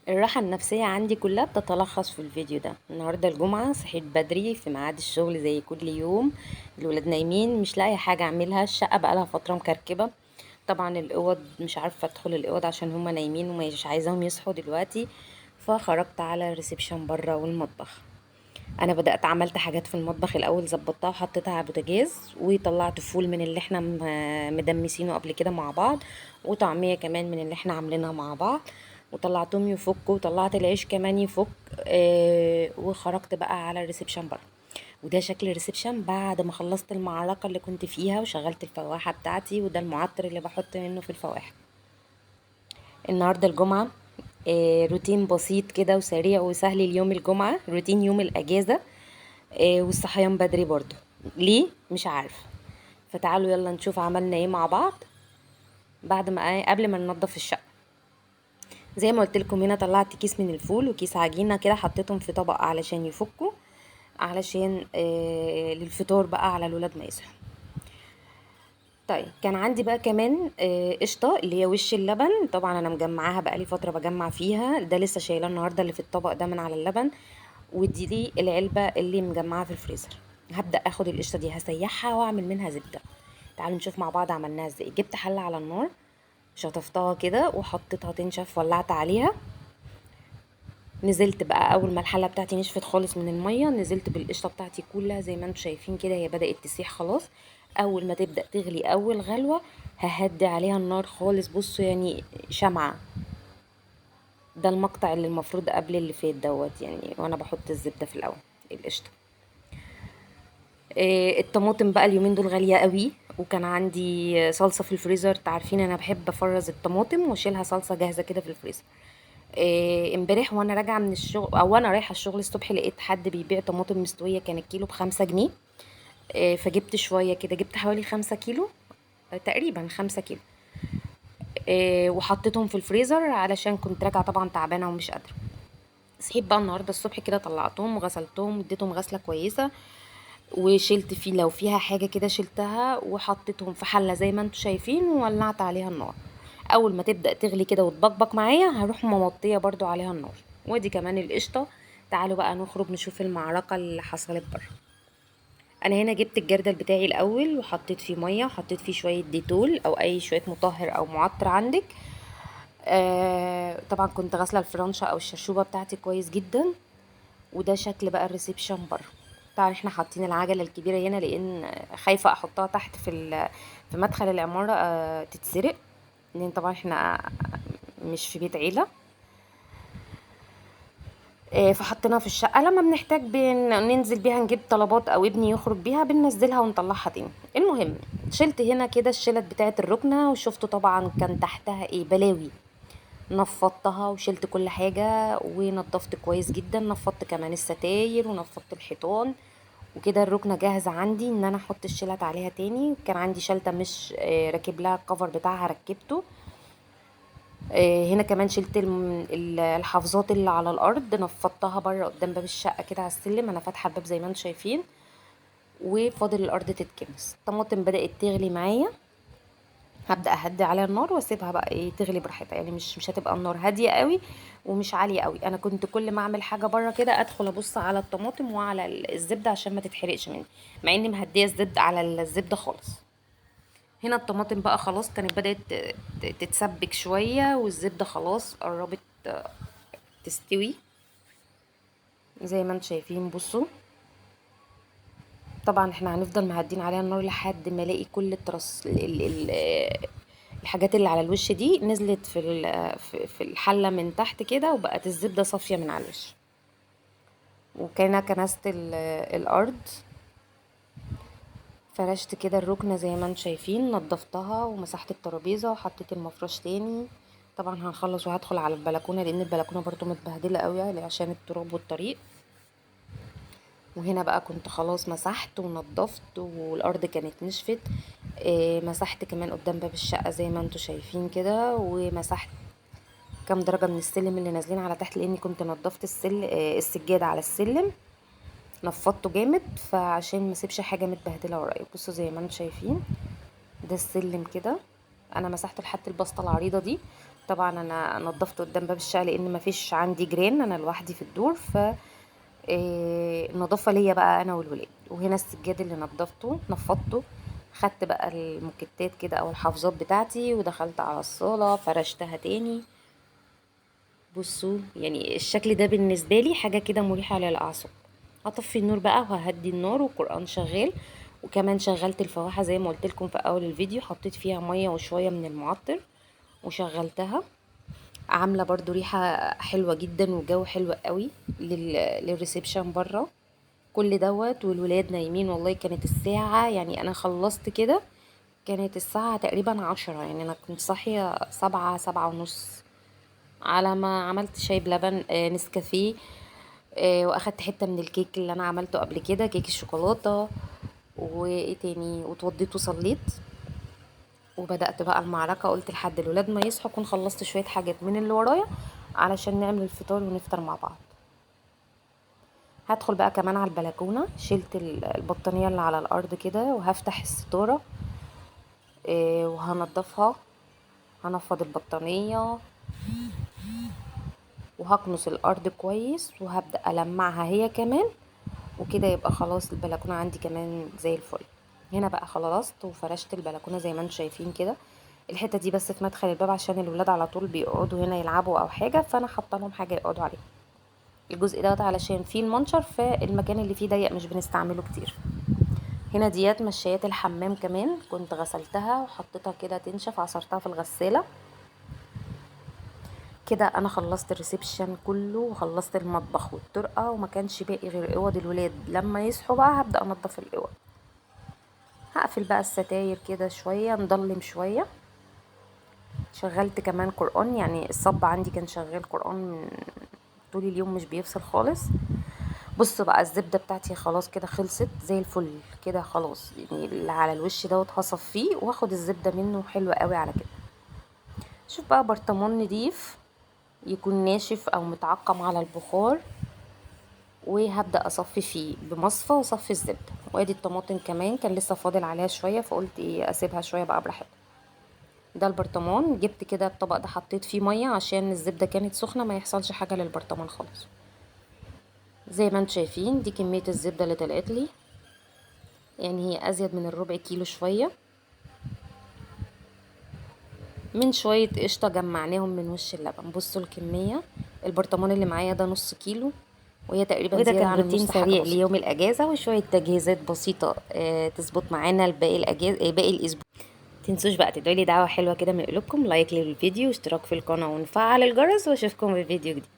الراحة النفسية عندي كلها بتتلخص في الفيديو ده. النهاردة الجمعة، صحيت بدري في ميعاد الشغل زي كل يوم. الولاد نايمين، مش لاقي حاجة اعملها. الشقة بقالها فترة مكركبة. طبعا الاوض مش عارفة ادخل الاوض عشان هما نايمين ومش عايزاهم يصحوا دلوقتي. فخرجت على الريسبشن بره والمطبخ. انا بدأت عملت حاجات في المطبخ الاول، ظبطتها وحطيتها على البوتاجاز، وطلعت فول من اللي احنا مدمسينه قبل كده مع بعض، وطعمية كمان من اللي احنا عاملينها مع بعض، وطلعتهم يفكوا، وطلعت العيش كمان يفك. وخرجت بقى على الريسبشن بره. وده شكل الريسبشن بعد ما خلصت المعركة اللي كنت فيها وشغلت الفواحة بتاعتي، وده المعطر اللي بحط منه في الفواحة. النهاردة الجمعة. روتين بسيط كده وسريع وسهل. اليوم الجمعة روتين يوم الأجازة. والصحيان بدري برضو. ليه مش عارف. فتعالوا يلا نشوف عملنا ايه مع بعض بعد ما قبل ما ننضف الشقة. زي ما قلت لكم، هنا طلعت كيس من الفول وكيس عجينة كده، حطيتهم في طبق علشان يفكوا، علشان للفطار بقى على الولاد ما يصحوا. طيب كان عندي بقى كمان قشطة اللي هي وش اللبن. طبعا انا مجمعاها بقى لي فترة بجمع فيها، ده لسه شايلاه النهاردة اللي في الطبق ده من على اللبن. ودي لي العلبة اللي مجمعة في الفريزر. هبدأ اخد القشطة دي هسيحها واعمل منها زبدة. تعالوا نشوف مع بعض عملناها ازاي. جبت حلة على النار، شطفتها كده وحطيتها تنشف، ولعت عليها. نزلت بقى اول ما الحله بتاعتي نشفت خالص من الميه، نزلت بالقشطه بتاعتي كلها زي ما انتم شايفين كده، هي بدات تسيح خلاص. اول ما تبدا تغلي اول غلوه ههدي عليها النار خالص. بصوا يعني شمعه. ده المقطع اللي المفروض قبل اللي فات دوت يعني، وانا بحط الزبده في الاول. القشطه. الطماطم بقى اليومين دول غاليه قوي، وكان عندي صلصه في الفريزر. تعرفين انا بحب افرز الطماطم واشيلها صلصه جاهزه كده في الفريزر. امبارح وانا راجعه من الشغل او وانا رايحه الشغل الصبح، لقيت حد بيبيع طماطم مستويه، كان الكيلو ب5 جنيه. فجبت شويه كده، جبت حوالي 5 كيلو. تقريبا 5 كيلو. وحطيتهم في الفريزر علشان كنت راجعه طبعا تعبانه ومش قادره. صحيت بقى النهارده الصبح كده، طلعتهم وغسلتهم واديتهم غسله كويسه، وشلت فيه لو فيها حاجه كده شلتها، وحطيتهم في حله زي ما انتم شايفين وولعت عليها النار. اول ما تبدا تغلي كده وتبقبق معايا هروح ممطيه برضو عليها النار. ودي كمان القشطه. تعالوا بقى نخرج نشوف المعركه اللي حصلت بره. انا هنا جبت الجردل بتاعي الاول وحطيت فيه ميه، وحطيت فيه شويه ديتول او اي شويه مطهر او معطر عندك. طبعا كنت غاسله الفرنشه او الشرشوبه بتاعتي كويس جدا. وده شكل بقى الريسبشن بره. طبعا احنا حاطين العجله الكبيره هنا لان خايفه احطها تحت في مدخل العماره تتسرق، لان طبعا احنا مش في بيت عيله. فحطيناها في الشقه، لما بنحتاج ننزل بيها نجيب طلبات او ابني يخرج بيها بننزلها ونطلعها تاني. المهم، شلت هنا كده الشلت بتاعه الركنه، وشفتوا طبعا كان تحتها ايه بلاوي. نفضتها وشلت كل حاجة ونضفت كويس جدا، نفضت كمان الستاير ونفضت الحيطان. وكده الركنة جاهزة عندي ان انا احط الشلت عليها تاني. كان عندي شلتة مش راكب لها الكفر بتاعها، ركبته. هنا كمان شلت الحافظات اللي على الارض، نفضتها بره قدام باب الشقة كده على السلم. انا فاتحة الباب زي ما انتم شايفين. وفاضل الارض تتكنس. الطماطم بدأت تغلي معايا. هبدأ اهدي عليها النار واسيبها بقى ايه تغلي براحتها، يعني مش هتبقى النار هاديه قوي ومش عاليه قوي. انا كنت كل ما اعمل حاجه بره كده ادخل ابص على الطماطم وعلى الزبده عشان ما تتحرقش مني، مع اني مهديه الزبده على الزبده خالص. هنا الطماطم بقى خلاص كانت بدأت تتسبك شويه، والزبده خلاص قربت تستوي زي ما انتم شايفين. بصوا، طبعا احنا هنفضل مهدين عليها النار لحد ما الاقي كل الحاجات اللي على الوش دي نزلت في الحله من تحت كده، وبقت الزبده صافيه من على الوش. وكان كنست الارض، فرشت كده الركنه زي ما انتم شايفين، نضفتها ومسحت الترابيزه وحطيت المفرش تاني. طبعا هنخلص وهدخل على البلكونه لان البلكونه برضو متبهدله قوي عشان التراب والطريق. وهنا بقى كنت خلاص مسحت ونضفت والارض كانت نشفت. مسحت كمان قدام باب الشقة زي ما انتوا شايفين كده، ومسحت كام درجة من السلم اللي نازلين على تحت لاني كنت نضفت السجادة على السلم. نفضته جامد فعشان ما اسيبش حاجة متبهدلة ورايا. بصوا زي ما انتوا شايفين، ده السلم كده. انا مسحت لحد البسطة العريضة دي، طبعا انا نضفت قدام باب الشقه لان مفيش عندي جيران، انا لوحدي في الدور. ف النظافه ليا بقى انا والولاد. وهنا السجاد اللي نضفته نفضته، خدت بقى الموكيتات كده او الحافظات بتاعتي ودخلت على الصاله فرشتها تاني. بصوا يعني الشكل ده بالنسبه لي حاجه كده مريحه للاعصاب. هطفي النور بقى وههدي النار والقران شغال. وكمان شغلت الفواحه زي ما قلت لكم في اول الفيديو، حطيت فيها ميه وشويه من المعطر وشغلتها. عامله برضو ريحه حلوه جدا وجو حلو قوي للريسبشن بره. كل دوت والولاد نايمين. والله كانت الساعه يعني انا خلصت كده كانت الساعه تقريبا 10، يعني انا كنت صاحيه 7 7:30 على ما عملت شاي بلبن نسكافيه. واخدت حته من الكيك اللي انا عملته قبل كده، كيك الشوكولاته. وايه تاني، واتوضيت وصليت وبدأت بقى المعركة. قلت لحد الولاد ما يصحوا اكون خلصت شوية حاجات من اللي ورايا علشان نعمل الفطار ونفطر مع بعض. هدخل بقى كمان على البلكونة، شلت البطانية اللي على الارض كده وهفتح الستارة وهنضفها. هنفض البطانية وهكنس الارض كويس وهبدأ المعها هي كمان، وكده يبقى خلاص البلكونة عندي كمان زي الفل. هنا بقى خلصت وفرشت البلكونة زي ما انتم شايفين كده. الحته دي بس في مدخل الباب عشان الولاد على طول بيقعدوا هنا يلعبوا او حاجه، فانا حاطه لهم حاجه يقعدوا عليها. الجزء دوت علشان فيه المنشر، فالمكان اللي فيه ضيق مش بنستعمله كتير. هنا ديات مشايات الحمام كمان كنت غسلتها وحطيتها كده تنشف، عصرتها في الغساله. كده انا خلصت الريسبشن كله وخلصت المطبخ والطرقه، وما كانش باقي غير اوض الولاد. لما يصحوا بقى هبدا انضف الاوض. هقفل بقى الستاير كده شويه، نضلم شويه. شغلت كمان قرآن، يعني الصب عندي كان شغال قرآن طول اليوم مش بيفصل خالص. بصوا بقى الزبدة بتاعتي خلاص كده خلصت زي الفل كده خلاص، يعني اللي على الوش دوت هصفيه واخد الزبدة منه حلوة قوي على كده. شوف بقى برطمان نضيف يكون ناشف او متعقم على البخار، وهبدأ اصفي فيه بمصفى واصفي الزبدة. وادي الطماطم كمان كان لسه فاضل عليها شوية، فقلت ايه اسيبها شوية بقى براحتها. ده البرطمان جبت كده الطبق ده حطيت فيه ميه عشان الزبده كانت سخنه ما يحصلش حاجه للبرطمان خالص. زي ما انتم شايفين دي كميه الزبده اللي طلعت لي، يعني هي ازيد من الربع كيلو شويه. من شويه قشطه جمعناهم من وش اللبن. بصوا الكميه، البرطمان اللي معايا ده نص كيلو، وهي تقريبا وده زياده كان عن روتين النص حاجه سريع بسيطه. ليوم الاجازه وشويه تجهيزات بسيطه تظبط معانا لباقي الاجازه باقي الاسبوع. تنسوش بقى تدعوا لي دعوه حلوه كده من قلوبكم، لايك للفيديو واشتراك في القناه ونفعل الجرس، واشوفكم في فيديو جديد.